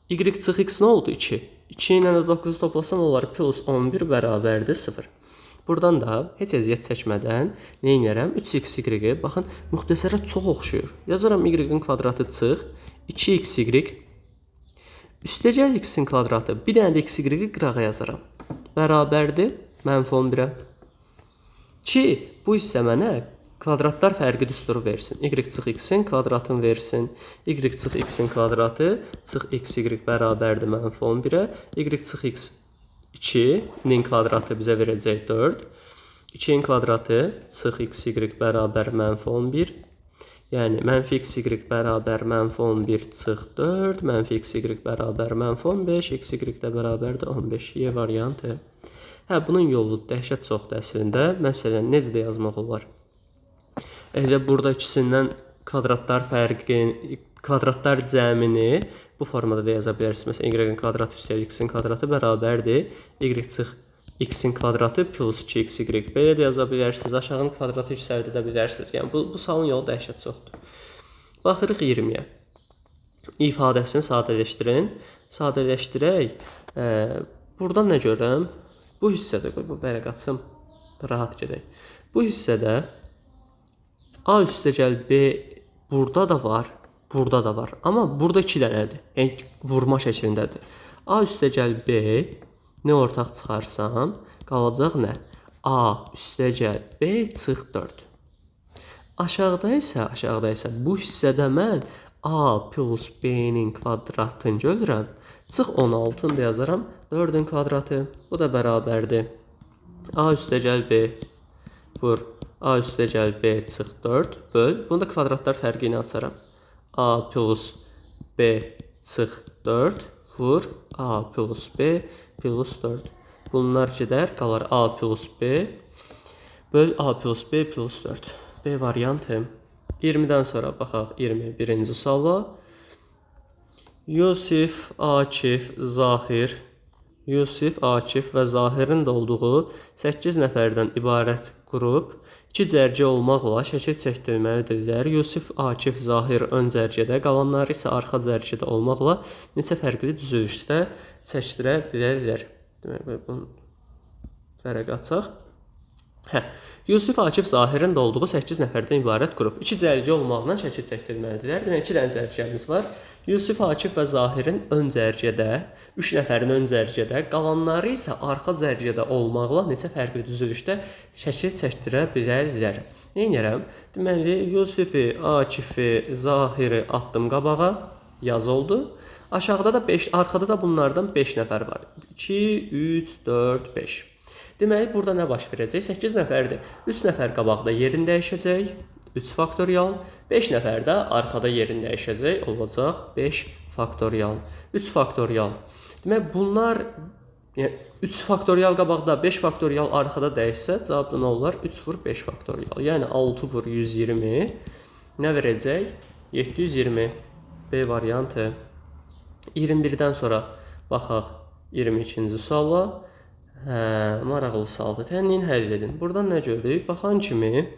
Speaker 1: Y çıx x nə oldu? 2. 2 ilə 9 toplasan olar plus 11 bərabərdir 0. Buradan da heç əziyyət çəkmədən nə edərəm? 3xy. Baxın, müxtəsərə çox oxşuyur. Yazaram y-in kvadratı çıx 2xy. Üstə gəl x-in kvadratı. Bir dənə də xy qırağa yazaram. Bərabərdir -11-ə. Ki, bu hissə mənə kvadratlar fərqi düsturu versin. Y çıx x-in kvadratını versin. Y çıx x-in kvadratı çıx xy bərabərdir -11-ə. Y çıx x 2-nin kvadratı bizə verəcək 4. 2-nin kvadratı çıx xy bərabər -11. Yəni, mənfi xy bərabər -11 çıx 4. Mənfi xy bərabər -15. Xy də bərabərdir 15. Y variantı. Bunun yolu dəhşət çoxdur əslində. Məsələn, necə də yazmaq olar? Elə burada ikisindən kvadratlar fərqi, kvadratlar cəmini bu formada da yaza bilərsiniz. Məsələn, y-in kvadratı üstəlik x-in kvadratı bərabərdir y çıx x-in kvadratı plus 2xy. Belə də yaza bilərsiniz. Aşağının kvadratı yüksəldə bilərsiniz. Yəni bu sualın yolu dəhşət çoxdur. Baxırıq 20-yə. İfadəsini sadələşdirin. Sadələşdirək. Buradan nə görürəm? Bu hissədə, bu belə qaçsam rahat gedək. Bu hissədə a üstəgəl b burada da var, burada da var. Amma burada 2 dənədir. Yəni vurma şəklindədir. A üstəgəl b nə ortaq çıxarsam, qalacaq nə? A üstəgəl b çıx 4. Aşağıda isə bu hissədə mən a plus b-nin kvadratını görürəm. Çıx 16-ını da yazaram. 4-ün kvadratı. Bu da bərabərdir. A üstəgəl b vur. A üstəgəl b çıx 4 böl. Bunu da kvadratlar fərqi ilə açaram. A plus b çıx 4 vur. A plus b plus 4. Bunlar gedər. Qalar a plus b böl a plus b plus 4. B variantı. 20-dən sonra baxaq 21-ci suala. Yusif, Akif, Zahir. Yusif, Akif və Zahirin də olduğu 8 nəfərdən ibarət qrup 2 cərgə olmaqla şəkil çəkdirməlidirlər. Yusif, Akif, Zahir ön cərgədə, qalanları isə arxa cərgədə olmaqla neçə fərqli düzülüşdə çəkdirə bilərlər. Demək, bunu fərq açaq. Yusif, Akif, Zahirin də olduğu 8 nəfərdən ibarət qrup 2 cərgə olmaqla şəkil çəkdirməlidirlər. Demək, 2 dənə cərgəmiz var. Yusif, Akif və Zahirin ön cərgədə, 3 nəfərin ön cərgədə, qalanları isə arxa cərgədə olmaqla neçə fərqli düzülüşdə şəkil çəkdirə bilərlər. Neynərəm? Deməli, Yusifi, Akifi, Zahiri atdım qabağa, yaz oldu. Aşağıda da 5, arxada da bunlardan 5 nəfər var. 2, 3, 4, 5. Deməli, burada nə baş verəcək? 8 nəfərdir. 3 nəfər qabaqda yerini dəyişəcək. 3 faktorial. 5 nəfər də arxada yerini dəyişəcək. Olacaq 5 faktorial. 3 faktorial. Demək, bunlar 3 faktorial qabaqda, 5 faktorial arxada dəyişsə, cavabda nə olar? 3 vur 5 faktorial. Yəni 6 vur 120 nə verəcək? 720. B variantı. 21-dən sonra baxaq 22-ci suala. Maraqlı sualdır. Tənliyin həll edin. Buradan nə gördük? Baxan kimi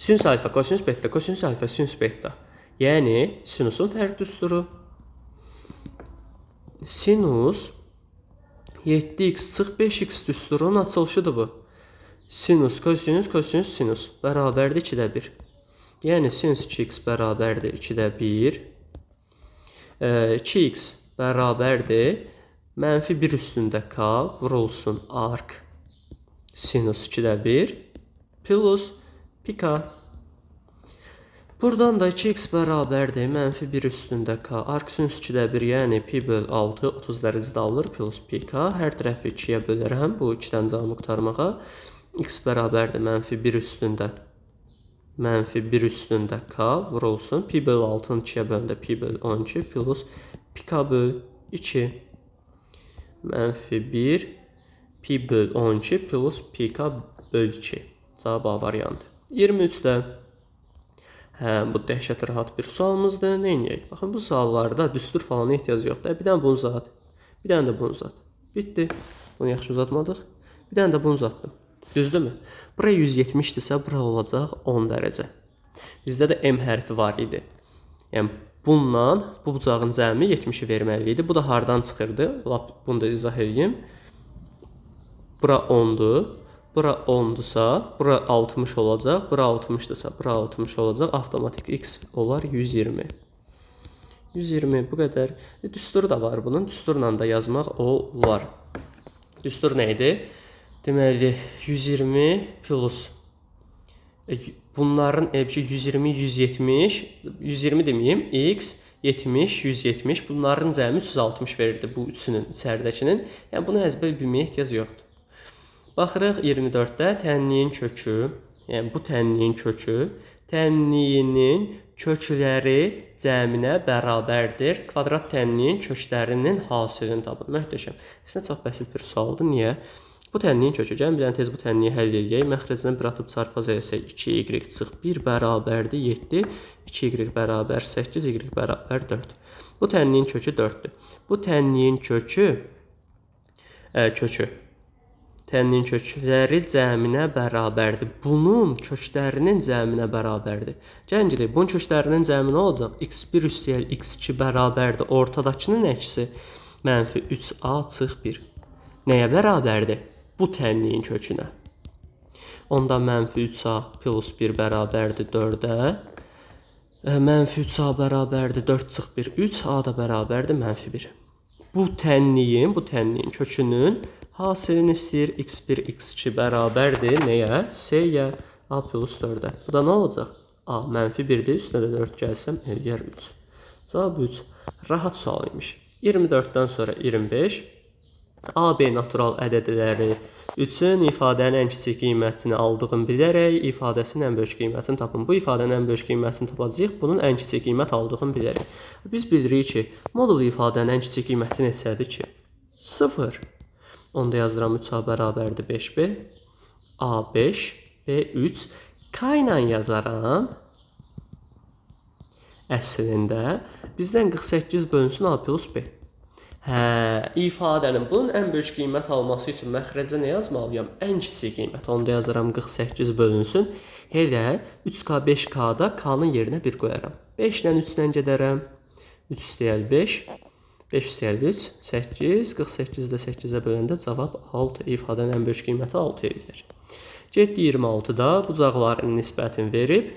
Speaker 1: sinüs alfa, kosinüs beta, kosinüs alfa, sinüs beta. Yəni sinusun fərq düsturu. Sinus 7x çıx 5x düsturunun açılışıdır bu. Sinus, kosinüs, kosinüs, sinus bərabərdir 2-də 1. Yəni sinus 2x bərabərdir 2-də 1. 2x bərabərdir mənfi 1 üstündə k vurulsun arc sinus 2-də 1 plus pika. Buradan da 2x bərabərdir mənfi 1 üstündə k arc sinus 2-də 1, yəni pi böl 6 30 dərəcədə alır plus pika. Hər tərəfi 2-yə bölərəm bu 2-dən canımı qurtarmağa. X bərabərdir mənfi 1 üstündə k vurulsun. Pi böl 6-nı 2-yə böləndə pi böl 12 plus pika böl 2. Mənfi 1 pi böl 12 plus pika böl 2. Cavab A variantı. 23-də bu dəhşət rahat bir sualımızdır. Nə edək? Baxın, bu suallarda düstur falan ehtiyac yoxdur. Bir dənə bunu uzat. Bir dənə də bunu uzat. Bitdi. Bunu yaxşı uzatmadıq. Bir dənə də bunu uzatdım. Düzdürmü? Buraya 170-dirsə, bura olacaq 10 dərəcə. Bizdə də M hərfi var idi. Yəni, bununla bu bucağın cəmi 70-i verməli idi. Bu da hardan çıxırdı? Bunu da izah edeyim. Bura 10-dur. Bura 10-dursa, bura 60 olacaq. Bura 60-dırsa, bura 60 olacaq. Avtomatik x olar 120. 120 bu qədər. Düsturu da var bunun. Düsturla da yazmaq olar. Düstur nə idi? Deməli, 120 plus bunların 120, 170, 120 deməyim, x, 70, 170, bunların cəmi 360 verirdi bu üçünün içəridəkinin. Yəni, bunu əzbər bilməyə ehtiyac yoxdur. Baxırıq 24-də tənliyin kökü, yəni bu tənliyin kökü, tənliyinin kökləri cəminə bərabərdir. Kvadrat tənliyin köklərinin hasilini tapın. Möhtəşəm. Sizə çox bəsit bir sualdır. Niyə? Bu tənliyin kökü. Gəlin bir dənə tez bu tənliyi həll edək. Məxrəcdən bir atıb çarpaz eləsək 2y çıx 1 bərabərdir 7. 2y bərabər 8, y bərabər 4. Bu tənliyin kökü 4-dür. Bu tənliyin tənliyin kökləri cəminə bərabərdir. Bunun köklərinin cəminə bərabərdir. Gəlin gedək. Bunun köklərinin cəmi nə olacaq? x1 üstəgəl x2 bərabərdir. Ortadakının əksi mənfi 3a çıx 1. Nəyə bərabərdir? Bu tənliyin kökünə. Onda mənfi 3a plus 1 bərabərdir 4-ə. Mənfi 3a bərabərdir 4 çıx 1, 3a da bərabərdir mənfi 1. Bu tənliyin kökünün hasilini istəyir x1, x2 bərabərdir. Nəyə? S-yə a plus 4-ə. Bu da nə olacaq? A mənfi 1-dir, üstünə də 4 gəlsəm eləyər 3. Cavab 3. Rahat sual imiş. 24-dən sonra 25. A, B natural ədədləri üçün ifadənin ən kiçik qiymətini aldığını bilərək ifadəsinin ən böyük qiymətini tapın. Bu ifadənin ən böyük qiymətini tapacağıq. Bunun ən kiçik qiymət aldığını bilərək. Biz bilirik ki, modul ifadənin ən kiçik qiyməti neçədir ki? 0. Onda yazıram 3a bərabərdir 5b. A 5, B 3. K ilə yazaram. Əslində bizdən 48 bölünsün A plus B. İfadənin bunun ən böyük qiymət alması üçün məxrəcə nə yazmalıyam? Ən kiçik qiymət. Onda yazaram 48 bölünsün. Elə 3k 5k-da k-nın yerinə 1 qoyaram. 5 ilə 3 ilə gedərəm. 3 üstəgəl 5. 5 üstəgəl 3. 8. 48 də 8-ə böləndə cavab 6. İfadənin ən böyük qiyməti 6 edir. Getdi 26-da bucaqların nisbətini verib.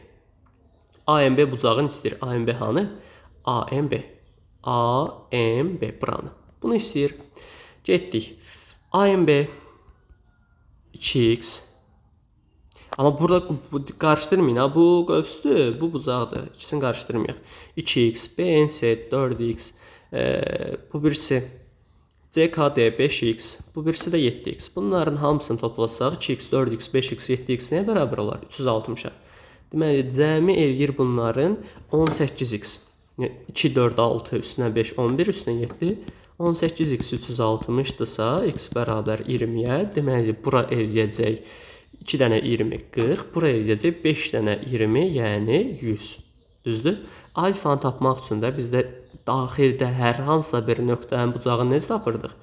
Speaker 1: AMB bucağın istəyir. AMB hanı? AMB. AMB buranı. Bunu istəyir. Getdik. AMB 2x. Amma burada qarışdırmayın. Bu qövsdür, bu bucaqdır. İkisini qarışdırmayaq. 2x, BNC 4x. Bu birisi CKD 5x. Bu birisi də 7x. Bunların hamısını toplasaq 2x, 4x, 5x, 7x nəyə bərabər olar? 360-a. Deməli, cəmi eləyir bunların 18x. 2, 4, 6, üstünə 5, 11, üstünə 7. 18x 360-dırsa, x bərabər 20-yə. Deməli, bura eləyəcək 2 dənə 20, 40. Bura eləyəcək 5 dənə 20, yəni 100. Düzdür? Alfanı tapmaq üçün də bizdə daxildə hər hansısa bir nöqtənin bucağını necə tapırdıq?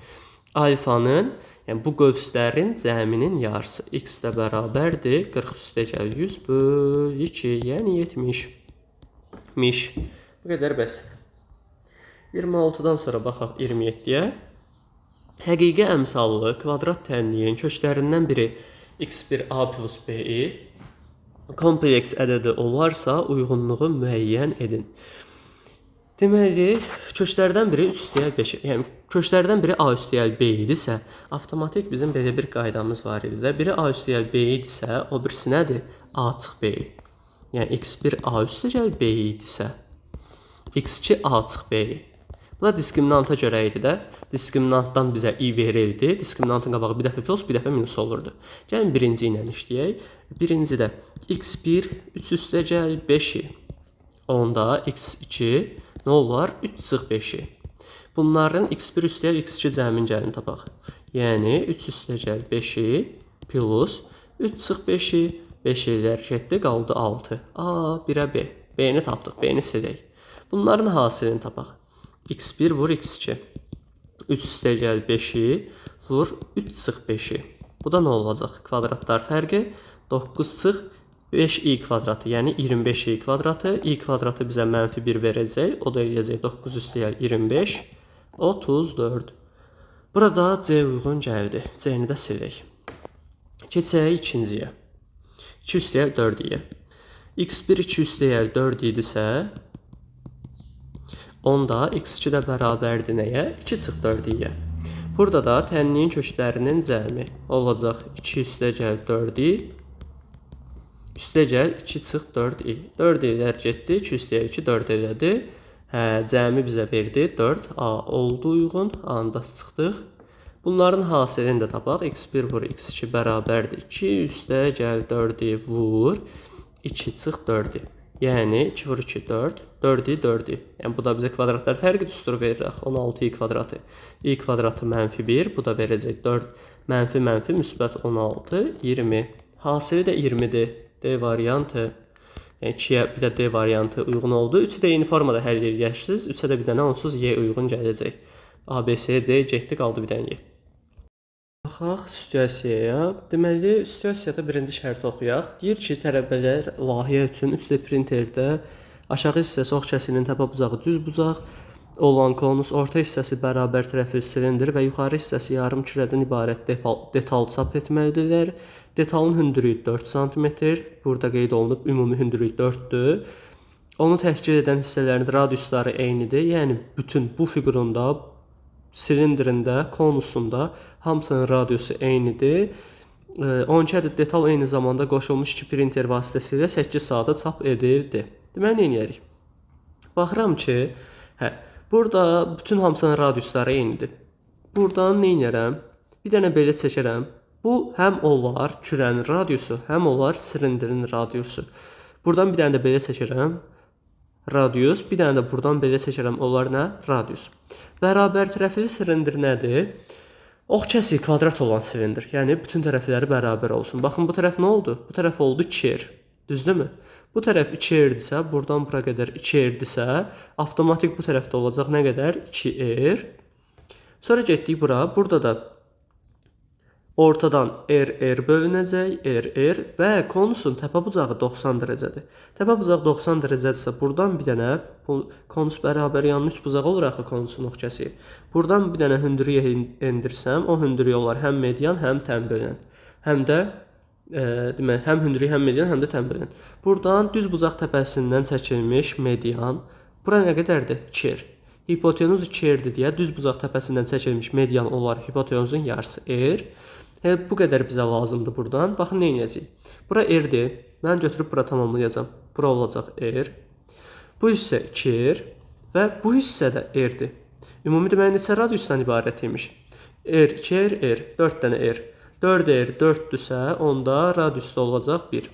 Speaker 1: Alfanın, yəni bu qövslərin cəminin yarısı. X də bərabərdir. 40 üstəgəl 100 böl 2, yəni 70. Bu qədər bəsdir. 26-dan sonra baxaq 27-yə. Həqiqi əmsallı kvadrat tənliyin köklərindən biri x1a plus b-i kompleks ədədi olarsa uyğunluğu müəyyən edin. Deməli, köklərdən biri 3 üstəgəl 5, yəni köklərdən biri a üstəgəl b idisə, avtomatik bizim belə bir qaydamız var idi də. Biri a üstəgəl b idisə, o birisi nədir? A çıx b. Yəni x1 a üstəgəl b idisə, x2 a çıx b. Bu da diskriminanta görə idi də. Diskriminantdan bizə i verildi. Diskriminantın qabağı bir dəfə plus, bir dəfə minus olurdu. Gəlin birinci ilə işləyək. Birincidə x1 3 üstəgəl 5-i. Onda x2 nə olar? 3 çıx 5-i. Bunların x1 üstəgəl x2 cəmin gəlin tapaq. Yəni 3 üstəgəl 5-i plus 3 çıx 5-i. 5 ellər getdi, qaldı 6. A, 1-ə b. B-ni tapdıq, B-ni silək. Bunların hasilini tapaq. x1 vur x2. 3 üstəgəl 5-i vur 3 çıx 5-i. Bu da nə olacaq? Kvadratlar fərqi 9 çıx 5i kvadratı, yəni 25i kvadratı. I kvadratı bizə mənfi 1 verəcək. O da eləyəcək 9 üstəgəl 25, 34. Burada C uyğun gəldi. C-ni də silək. Keçək ikinciyə. 2 üstəgəl 4-iyə. x1 2 üstəgəl 4 idisə, onda x2 də bərabərdir nəyə? 2 çıx 4-iyə. Burada da tənliyin köklərinin cəmi olacaq 2 üstəgəl 4-i üstəgəl 2 çıx 4-i. 4 ellər getdi, 2 üstəgəl 2 4 elədi. Cəmi bizə verdi 4a oldu uyğun. A-nda çıxdıq. Bunların hasilini də tapaq. x1 vur x2 bərabərdir 2 üstəgəl 4-i vur 2 çıx 4-i. Yəni 2 vur 2 4. 4-i 4-i. Yəni bu da bizə kvadratlar fərqi düsturu verir. 16i kvadratı. I kvadratı -1. Bu da verəcək 4 -mənfi müsbət 16 20. Hasili də 20-dir. D variantı. Yəni 2-yə bir də D variantı uyğun oldu. 3-ü də eyni formada həll edəcəksiniz. 3-ə də bir dənə onsuz Y uyğun gələcək. A, B, C, D getdi, qaldı bir dənə Y. Baxaq situasiyaya. Deməli, situasiyada birinci şərti oxuyaq. Deyir ki, tələbələr layihə üçün 3D printerdə aşağı hissəsi ox kəsiyinin təpə bucağı düz bucaq olan konus, orta hissəsi bərabər tərəfli silindr və yuxarı hissəsi yarım kürədən ibarət detal çap etməlidirlər. Detalın hündürlüyü 4 cm. Burada qeyd olunub ümumi hündürlük 4-dür. Onu təşkil edən hissələrin radiusları eynidir. Yəni bütün bu fiqurunda, silindrində, konusunda hamısının radiusu eynidir. 12 ədəd detal eyni zamanda qoşulmuş 2 printer vasitəsilə 8 saata çap edildi. Deməli, nə edərik? Baxıram ki, burada bütün hamısının radiusları eynidir. Buradan nə edərəm? Bir dənə belə çəkərəm. Bu həm olar kürənin radiusu, həm olar silindrin radiusu. Buradan bir dənə də belə çəkərəm. Radius, bir dənə də buradan belə çəkərəm. Onlar nə? Radius. Bərabər tərəfli silindr nədir? Ox kəsiyi kvadrat olan silindr. Yəni bütün tərəfləri bərabər olsun. Baxın, bu tərəf nə oldu? Bu tərəf oldu 2R. Düzdürmü? Bu tərəf 2R-dirsə, buradan bura qədər 2R-dirsə, avtomatik bu tərəfdə olacaq nə qədər? 2R. Sonra getdik bura. Burada da ortadan R bölünəcək, R və konusun təpə bucağı 90 dərəcədir. Təpə bucağı 90 dərəcədirsə, buradan bir dənə konus bərabər yanlı üç bucağı olur axı konusun ox kəsiyi. Buradan bir dənə hündürlüyə endirsəm, o hündürlük olar həm median, həm tən bölən. Həm də deməli, həm hündürlük, həm median, həm də tən bölən. Buradan düz bucaq təpəsindən çəkilmiş median. Bura nə qədərdir? 2R. Hipotenuz 2R-dir deyə düz bucaq təpəsindən çəkilmiş median olar hipotenuzun yarısı R. Bu qədər bizə lazımdır buradan. Baxın, nə edəcəyik? Bura R-dir. Mən götürüb bura tamamlayacağam. Bura olacaq R. Bu hissə 2R və bu hissə də R-dir. Ümumi demək neçə radiusdan ibarət imiş? R, 2R, R. 4 dənə R. 4R 4-dürsə, onda radiusda olacaq 1.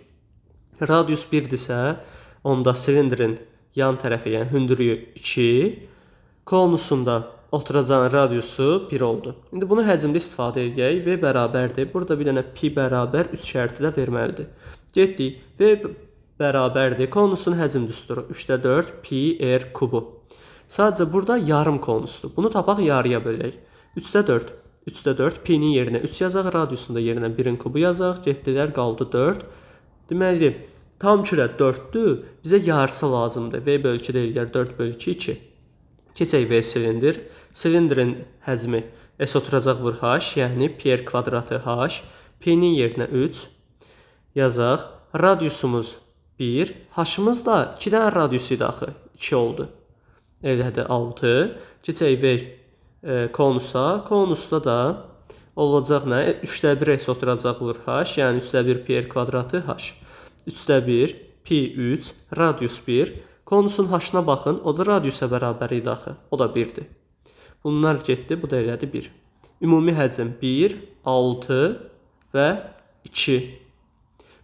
Speaker 1: Radius 1-dirsə, onda silindrin yan tərəfi, yəni hündürlüyü 2. Konusunda oturacağın radiusu 1 oldu. İndi bunu həcmdə istifadə edək. V bərabərdir. Burada bir dənə pi bərabər 3 şərti də verməlidir. Getdik. V bərabərdir. Konusun həcm düsturu 3-də 4 pi r kubu. Sadəcə burada yarım konusdur. Bunu tapaq yarıya bölək. 3-də 4. 3-də 4 pi-nin yerinə 3 yazaq. Radiusunda yerinə 1-in kubu yazaq. Getdilər, qaldı 4. Deməli, tam kürə 4-dür. Bizə yarısı lazımdır. V bölü 2 deyirlər. 4 bölü 2, 2. Keçək V silindr. Silindrin həcmi S oturacaq vur H, yəni pi r kvadratı H. P-nin yerinə 3 yazaq. Radiusumuz 1. H-ımız da 2 dənə radiusu idi axı. 2 oldu. Elədir 6. Keçək V konusa. Konusda da olacaq nə? 3-də 1 S oturacaq vur H, yəni 3-də 1 pi r kvadratı H. 3-də 1 pi 3 radius 1. Konusun H-na baxın, o da radiusa bərabər idi axı. O da 1-dir. Bunlar getdi, bu da elədi 1. Ümumi həcm 1, 6 və 2.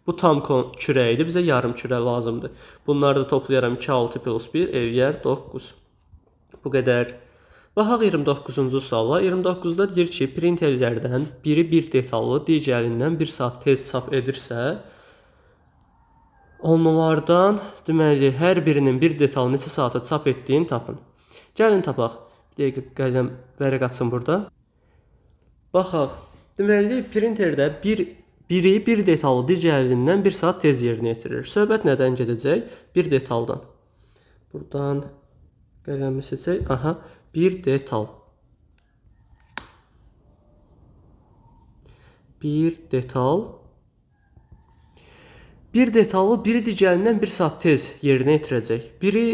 Speaker 1: Bu tam kürə idi, bizə yarım kürə lazımdır. Bunları da toplayaram 2, 6 plus 1, eləyər 9. Bu qədər. Baxaq 29-cu suala. 29-da deyir ki, printerlərdən biri bir detallı, digərindən 1 saat tez çap edirsə, onlardan deməli hər birinin bir detalı neçə saata çap etdiyini tapın. Gəlin tapaq. Bir dəqiqə qələm vərəq açın burada. Baxaq. Deməli printerdə biri bir detalı digərindən 1 saat tez yerinə yetirir. Söhbət nədən gedəcək? Bir detaldan. Buradan qələmi seçək. Aha, bir detal. Bir detal. Bir detalı biri digərindən 1 saat tez yerinə yetirəcək. Biri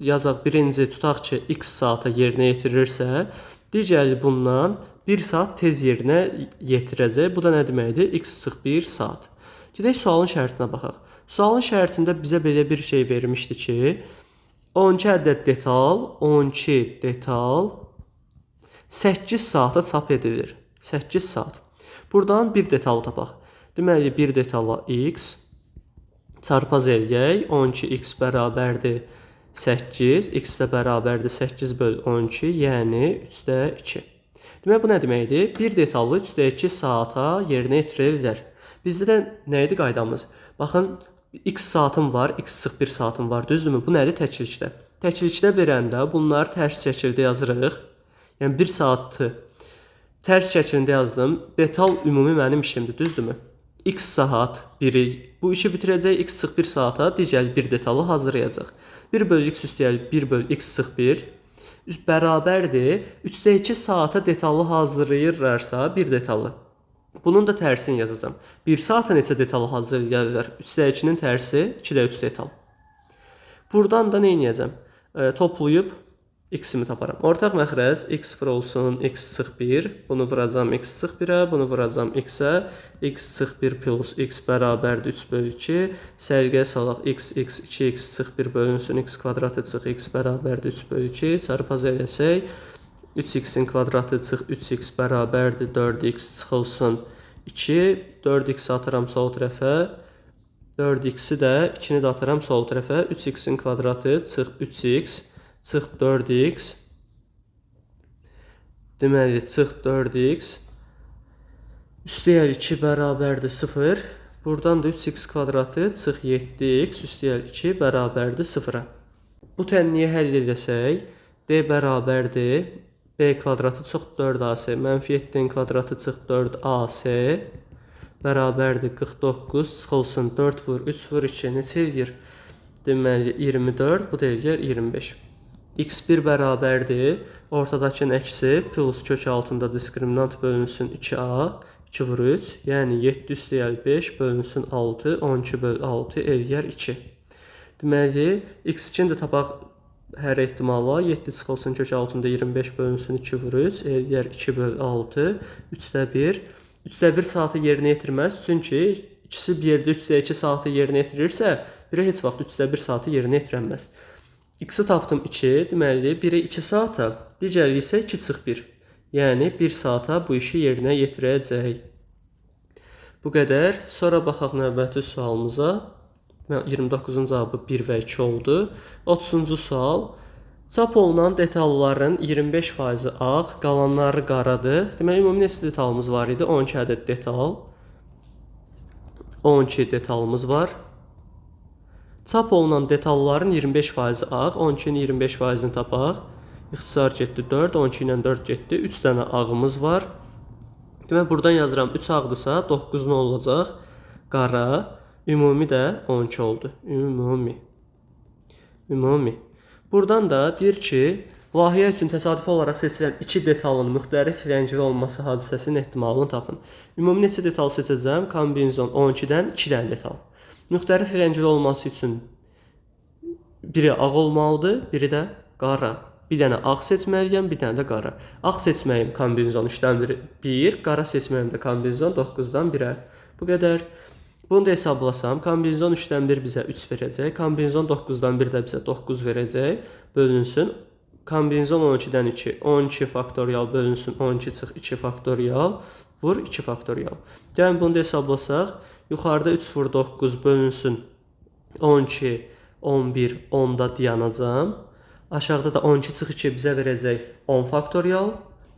Speaker 1: yazaq, birinci tutaq ki, x saata yerinə yetirirsə, digəri bundan 1 saat tez yerinə yetirəcək. Bu da nə deməkdir? X çıx 1 saat. Gedək sualın şərtinə baxaq. Sualın şərtində bizə belə bir şey vermişdi ki, 12 ədəd detal, 12 detal 8 saata çap edilir. 8 saat. Buradan bir detalı tapaq. Deməli, bir detala x, çarpaz eləyək. 12x bərabərdir 8, x də bərabərdir 8 böl 12, yəni 3-də 2. Demək, bu nə deməkdir? Bir detalı 3-də 2 saata yerinə yetirirlər. Bizdə də nə idi qaydamız? Baxın, x saatım var, x sıx 1 saatım var, düzdürmü? Bu nədir təklikdə? Təklikdə verəndə bunları tərs şəkildə yazırıq. Yəni 1 saatı tərs şəklində yazdım. Detal ümumi mənim işimdir, düzdürmü? X saat 1-i, bu işi bitirəcək, x sıx 1 saata digər bir detalı hazırlayacaq. 1 bölü x üstəgəl 1 bölü x sıx 1 bərabərdir. 3-də 2 saata detalı hazırlayırlarsa bir detalı. Bunun da tərsini yazacağım. 1 saata neçə detalı hazırlayırlar? 3-də 2-nin tərsi 2-də 3 detal. Buradan da nə edəcəm? Toplayıb x-imi taparam. Ortaq məxrəc x0 olsun, x sıx 1. Bunu vuracam x sıx 1-ə, bunu vuracam x-ə. X sıx 1 plus x bərabərdir 3 bölü 2. Sərgiyə salaq x, 2x sıx 1 bölünsün, x kvadratı çıx x bərabərdir 3 bölü 2. Çarpaz eləsək, 3x-in kvadratı çıx 3x bərabərdir 4x çıxılsın 2. 4x atıram sol tərəfə. 4x-i də 2-ni də atıram sol tərəfə. 3x-in kvadratı çıx 3x çıx 4x. Deməli, çıx 4x. Üstəgəl 2 bərabərdir 0. Buradan da 3x kvadratı çıx 7x üstəgəl 2 bərabərdir 0-a. Bu tənliyi həll edəsək, d bərabərdir b kvadratı çox 4ac, mənfi 7-nin kvadratı çıx 4ac bərabərdir 49, çıxılsın 4 vur 3 vur 2, neçə eləyir? Deməli 24, bu da eləyir 25. x1 bərabərdir, ortadakının əksi plus kök altında diskriminant bölünsün 2a, 2 vur 3, yəni 7 üstəgəl 5 bölünsün 6, 12 böl 6 eləyər 2. Deməli, x2-ni də tapaq hər ehtimala, 7 çıxılsın kök altında 25 bölünsün 2 vur 3, eləyər 2 böl 6, 3-də 1. 3-də 1 saatı yerinə yetirməz, çünki ikisi bir yerdə 3-də 2 saatı yerinə yetirirsə, biri heç vaxt 3-də 1 saatı yerinə yetirənməz. X-i tapdım 2, deməli, biri 2 saata, digəri isə 2 çıx 1. Yəni, 1 saata bu işi yerinə yetirəcək. Bu qədər. Sonra baxaq növbəti sualımıza. 29-cu cavabı 1 və 2 oldu. 30-cu sual. Çap olunan detalların 25%-i ağ, qalanları qaradır. Deməli, ümumi neçə detalımız var idi? 12 ədəd detal. 12 detalımız var. Çap olunan detalların 25%-i ağ, 12-nin 25%-ni tapaq. İxtisar getdi 4, 12 ilə 4 getdi. 3 dənə ağımız var. Demək, buradan yazıram 3 ağdırsa 9 nə olacaq? Qara. Ümumi də 12 oldu. Ümumi. Buradan da deyir ki, layihə üçün təsadüfi olaraq seçilən 2 detalın müxtəlif rəngli olması hadisəsinin ehtimalını tapın. Ümumi neçə detal seçəcəm? Kombinizon 12-dən 2 dənə detal. Müxtəlif rəngli olması üçün biri ağ olmalıdır, biri də qara. Bir dənə ağ seçməliyəm, bir dənə də qara. Ağ seçməyim kombinizon 3-dən 1, qara seçməyim də kombinizon 9-dan 1-ə. Bu qədər. Bunu da hesablasam, kombinizon 3-dən 1 bizə 3 verəcək, kombinizon 9-dan 1 də bizə 9 verəcək, bölünsün. Kombinizon 12-dən 2, 12 faktorial bölünsün, 12 çıx 2 faktorial, vur 2 faktorial. Gəlin bunu da hesablasaq, yuxarıda 3 vur 9 bölünsün 12, 11, 10-da dayanacam. Aşağıda da 12 çıx 2 bizə verəcək 10 faktorial.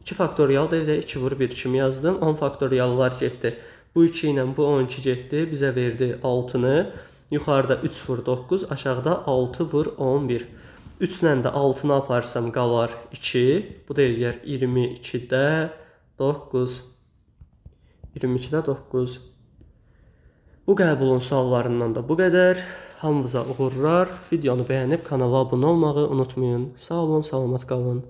Speaker 1: 2 faktorial da elə 2 vur 1 kimi yazdım. 10 faktoriallar getdi. Bu 2 ilə bu 12 getdi. Bizə verdi 6-nı. Yuxarıda 3 vur 9, aşağıda 6 vur 11. 3 ilə də 6-nı aparsam qalar 2. Bu da eləyər 22-də 9. 22-də 9. Bu qəbulun suallarından da bu qədər. Hamınıza uğurlar. Videonu bəyənib kanala abunə olmağı unutmayın. Sağ olun, salamat qalın.